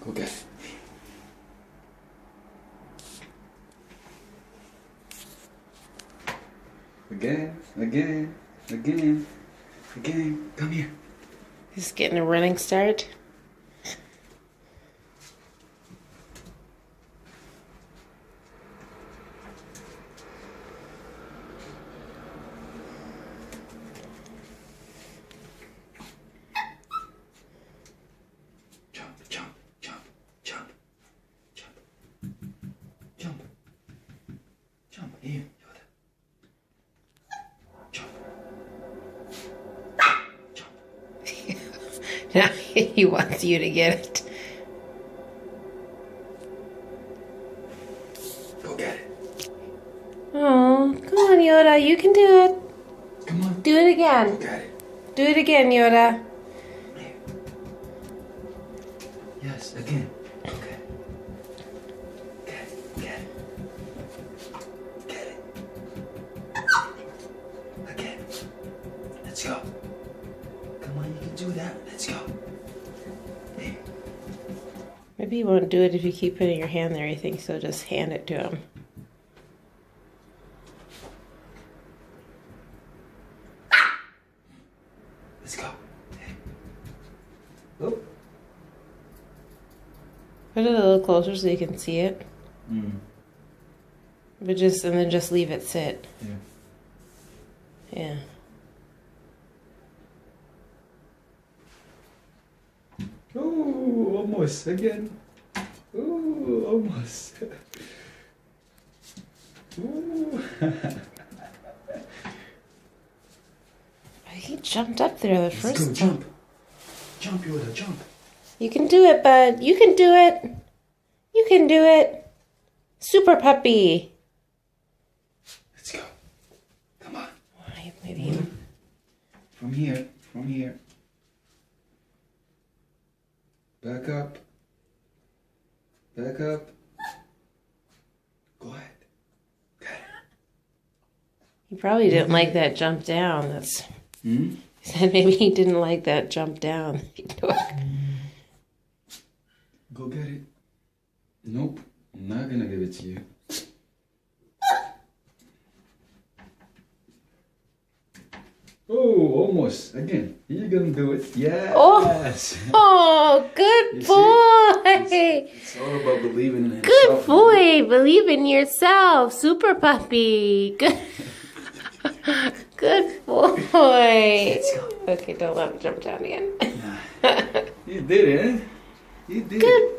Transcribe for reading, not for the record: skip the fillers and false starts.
Go get it. Again. Come here. He's getting a running start. Jump. Here, Yoda. Jump. Now he wants you to get it. Go get it. Oh, come on, Yoda. You can do it. Come on. Do it again. Go get it. Do it again, Yoda. Here. Yes, again. Okay. Get it. Again. Let's go. Come on, you can do that. Let's go. Here. Maybe he won't do it if you keep putting your hand there. He thinks so. Just hand it to him. Let's go. Hey. Oh. Put it a little closer so you can see it. But then just leave it sit. Yeah. Oh, almost again. Oh, almost. Ooh. He jumped up there the Let's first go, time. Jump, Yoda, jump. You can do it, bud. You can do it. You can do it. Super puppy. Let's go. Come on. Why, maybe. From here. Back up. Go ahead. Got it. He probably didn't like that jump down. That's. Hmm? He said maybe he didn't like that jump down. Go get it. Nope. I'm not gonna give it to you. Oh, almost. Again. You're gonna do it. Yes. Oh, good boy. It's all about believing in himself. Good boy. Believe in yourself. Super puppy. Good. Good boy. Let's go. Okay, don't let him jump down again. You did it. You did it. Good